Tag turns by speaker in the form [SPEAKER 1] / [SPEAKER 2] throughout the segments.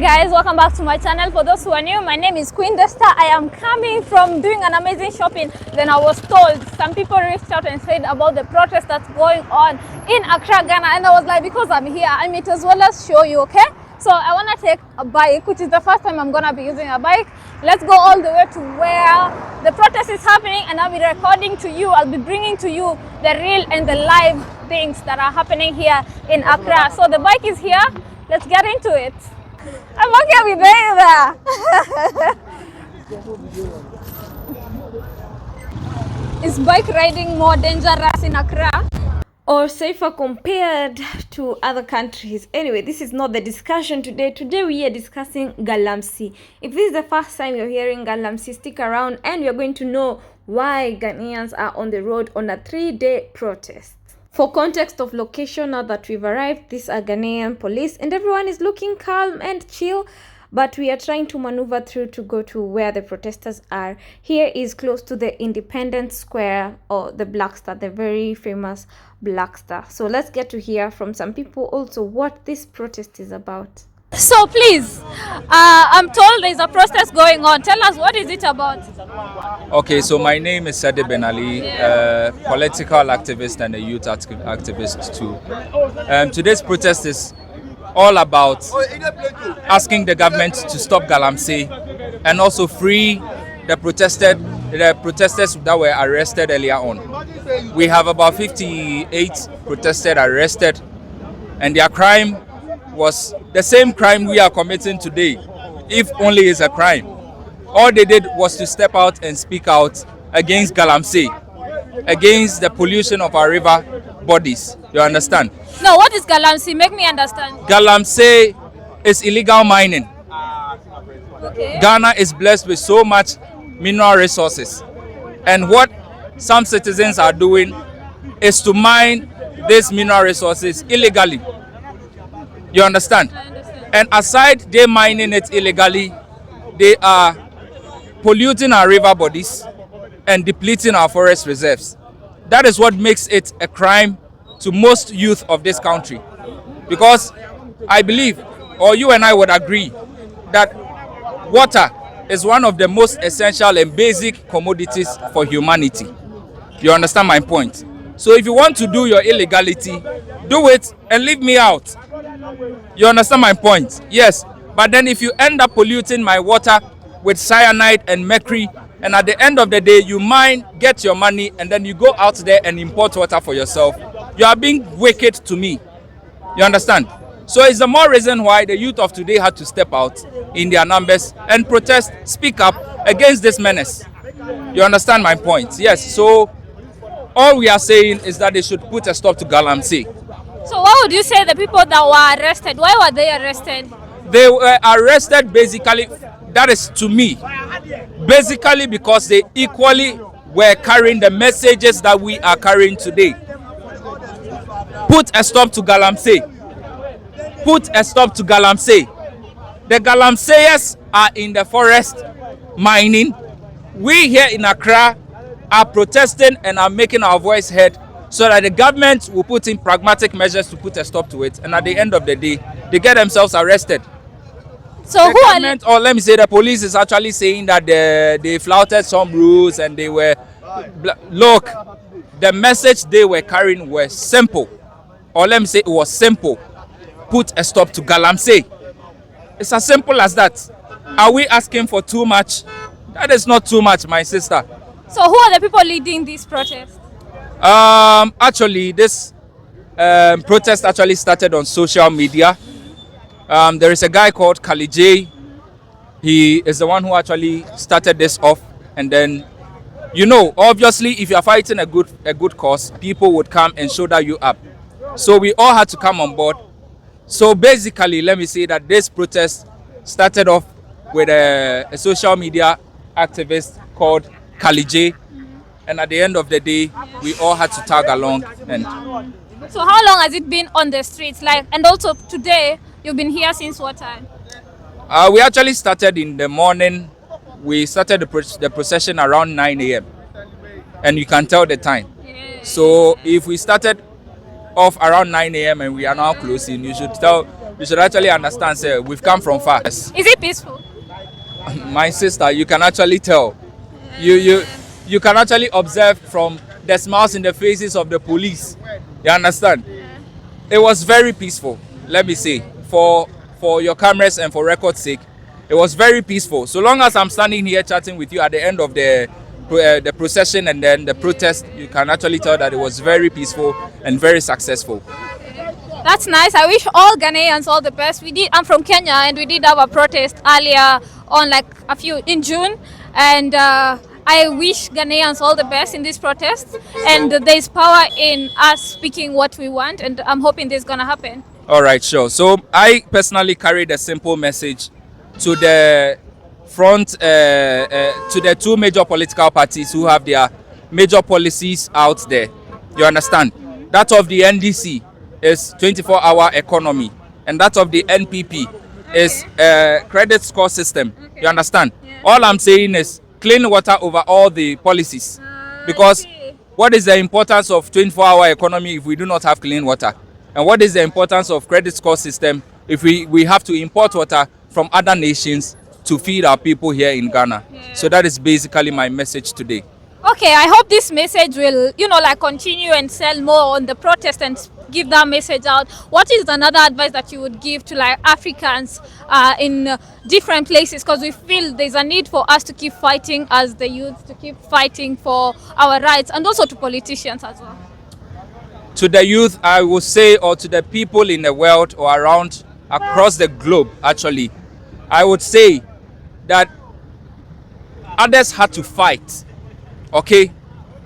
[SPEAKER 1] guys, welcome back to my channel. For those who are new, my name is Queen Desta. I am coming from doing an amazing shopping. Then I was told, some people reached out and said about the protest that's going on in Accra, Ghana, and I was like, because I'm here, I might as well as show you, okay? So I want to take a bike, which is the first time I'm gonna be using a bike. Let's go all the way to where the protest is happening, and I'll be recording to you. I'll be bringing to you the real and the live things that are happening here in Accra. So the bike is here. Let's get into it. I'm okay with that. Is bike riding more dangerous in Accra or safer compared to other countries? Anyway, this is not the discussion today. Today we are discussing Galamsey. If this is the first time you're hearing Galamsey, stick around and you're going to know why Ghanaians are on the road on a 3-day protest. For context of location, now that we've arrived, these are Ghanaian police and everyone is looking calm and chill, but we are trying to maneuver through to go to where the protesters are. Here is close to the Independence Square, or the Black Star, the very famous Black Star. So let's get to hear from some people also what this protest is about. So please, I'm told there's a protest going on. Tell us, what is it about?
[SPEAKER 2] Okay, so my name is Sade Ben Ali, political activist and a youth activist too. Today's protest is all about asking the government to stop Galamsey and also free the protesters that were arrested earlier on. We have about 58 protesters arrested, and their crime was the same crime we are committing today, if only it's a crime. All they did was to step out and speak out against Galamsey, against the pollution of our river bodies. You understand?
[SPEAKER 1] No, what is Galamsey? Make me understand.
[SPEAKER 2] Galamsey is illegal mining.
[SPEAKER 1] Okay.
[SPEAKER 2] Ghana is blessed with so much mineral resources. And what some citizens are doing is to mine these mineral resources illegally. You understand?
[SPEAKER 1] I understand.
[SPEAKER 2] And aside they mining it illegally, they are polluting our river bodies and depleting our forest reserves. That is what makes it a crime to most youth of this country. Because I believe, or you and I would agree, that water is one of the most essential and basic commodities for humanity. You understand my point? So if you want to do your illegality, do it and leave me out. You understand my point? Yes. But then if you end up polluting my water with cyanide and mercury, and at the end of the day you mine, get your money, and then you go out there and import water for yourself, you are being wicked to me. You understand? So it's the more reason why the youth of today had to step out in their numbers and protest, speak up against this menace. You understand my point? Yes. So all we are saying is that they should put a stop to Galamsey.
[SPEAKER 1] So what would you say the people that were arrested, why were they arrested?
[SPEAKER 2] They were arrested basically, that is to me, basically because they equally were carrying the messages that we are carrying today. Put a stop to Galamsey. Put a stop to Galamsey. The Galamseyers are in the forest mining. We here in Accra are protesting and are making our voice heard so that the government will put in pragmatic measures to put a stop to it. And at the end of the day, they get themselves arrested.
[SPEAKER 1] So
[SPEAKER 2] the government, or let me say the police is actually saying that they flouted some rules and they were, look, the message they were carrying was simple. Or let me say it was simple. Put a stop to Galamsey. It's as simple as that. Are we asking for too much? That is not too much, my sister.
[SPEAKER 1] So who are the people leading this protest?
[SPEAKER 2] Actually, this protest actually started on social media. There is a guy called Kali J. He is the one who actually started this off, and then, you know, obviously, if you are fighting a good cause, people would come and shoulder you up. So we all had to come on board. So basically, let me say that this protest started off with a social media activist called Kali J. And at the end of the day, we all had to tag along. And
[SPEAKER 1] so how long has it been on the streets? And also today, you've been here since what time?
[SPEAKER 2] We actually started in the morning. We started the procession around 9 a.m. And you can tell the time. Yeah. So if we started off around 9 a.m. and we are now closing, you should tell you should actually understand, sir, we've come from far.
[SPEAKER 1] Is it peaceful?
[SPEAKER 2] My sister, you can actually tell. You can actually observe from the smiles in the faces of the police. You understand? It was very peaceful, let me say, for your cameras and for record's sake. It was very peaceful. So long as I'm standing here chatting with you at the end of the procession and then the protest, you can actually tell that it was very peaceful and very successful.
[SPEAKER 1] That's nice. I wish all Ghanaians all the best. I'm from Kenya, and we did have a protest earlier on, like in June, and I wish Ghanaians all the best in this protest. And there's power in us speaking what we want, and I'm hoping this is gonna happen.
[SPEAKER 2] All right, sure. So I personally carried a simple message to the front, to the two major political parties who have their major policies out there. You understand? That of the NDC is 24-hour economy, and that of the NPP is credit score system. You understand? All I'm saying is clean water over all the policies, because what is the importance of 24-hour economy if we do not have clean water? And what is the importance of credit score system if we have to import water from other nations to feed our people here in Ghana? So that is basically my message today.
[SPEAKER 1] Okay, I hope this message will, continue and sell more on the protest and give that message out. What is another advice that you would give to Africans in different places? Because we feel there's a need for us to keep fighting as the youth, to keep fighting for our rights, and also to politicians as well.
[SPEAKER 2] To the youth, I would say, or to the people in the world or around, across the globe, actually, I would say that others had to fight. Okay,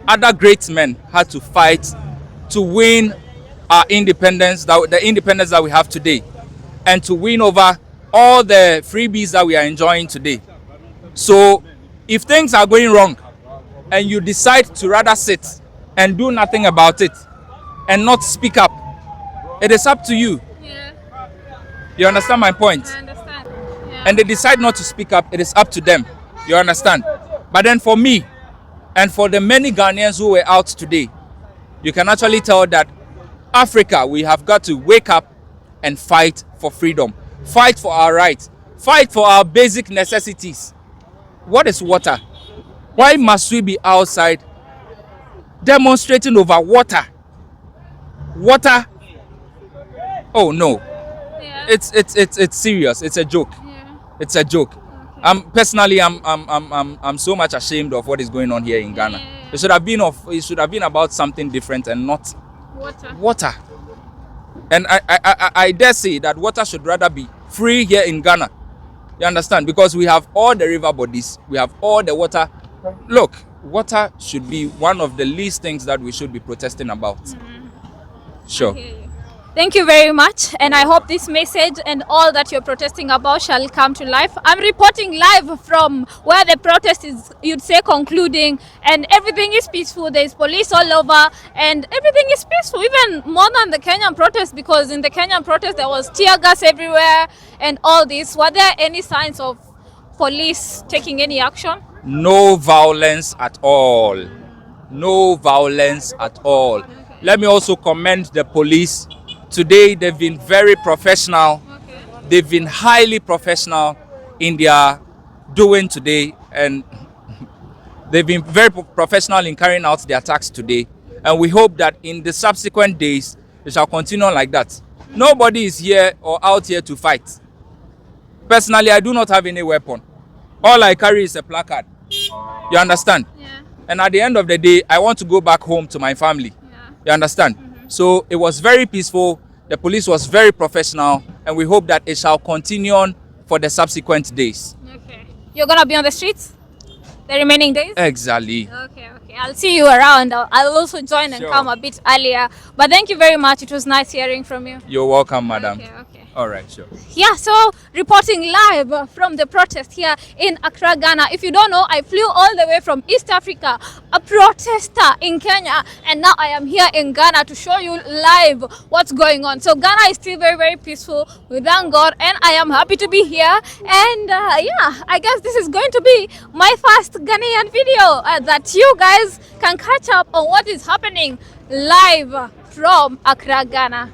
[SPEAKER 2] other great men had to fight to win our independence, the independence that we have today, and to win over all the freebies that we are enjoying today. So if things are going wrong and you decide to rather sit and do nothing about it and not speak up, it is up to you. You understand my point?
[SPEAKER 1] I understand.
[SPEAKER 2] And they decide not to speak up, it is up to them. You understand? But then for me, and for the many Ghanaians who were out today, you can actually tell that Africa, we have got to wake up and fight for freedom, fight for our rights, fight for our basic necessities. What is water? Why must we be outside demonstrating over water? Water? Oh no. It's serious. It's a joke. It's a joke. Personally, I'm so much ashamed of what is going on here in Ghana. It should have been about something different and not water. And I dare say that water should rather be free here in Ghana. You understand? Because we have all the river bodies, we have all the water. Look, water should be one of the least things that we should be protesting about. Sure.
[SPEAKER 1] Thank you very much, and I hope this message and all that you're protesting about shall come to life. I'm reporting live from where the protest is, you'd say, concluding, and everything is peaceful. There's police all over, and everything is peaceful, even more than the Kenyan protest, because in the Kenyan protest there was tear gas everywhere and all this. Were there any signs of police taking any action?
[SPEAKER 2] No violence at all. No violence at all. Let me also commend the police. Today, they've been very professional. They've been highly professional in their doing today, and they've been very professional in carrying out the attacks today. And we hope that in the subsequent days, it shall continue like that. Nobody is here or out here to fight. Personally, I do not have any weapon. All I carry is a placard. You understand? And at the end of the day, I want to go back home to my family. You understand? So it was very peaceful. The police was very professional, and we hope that it shall continue on for the subsequent days.
[SPEAKER 1] Okay. You're gonna be on the streets the remaining days?
[SPEAKER 2] Exactly.
[SPEAKER 1] Okay. I'll see you around. I'll also join and come a bit earlier. But thank you very much. It was nice hearing from you.
[SPEAKER 2] You're welcome, madam.
[SPEAKER 1] Okay.
[SPEAKER 2] All right, sure.
[SPEAKER 1] Yeah, so reporting live from the protest here in Accra, Ghana. If you don't know, I flew all the way from East Africa, a protester in Kenya, and now I am here in Ghana to show you live what's going on. So Ghana is still very, very peaceful. We thank God, and I am happy to be here. And yeah, I guess this is going to be my first Ghanaian video that you guys can catch up on what is happening live from Accra, Ghana.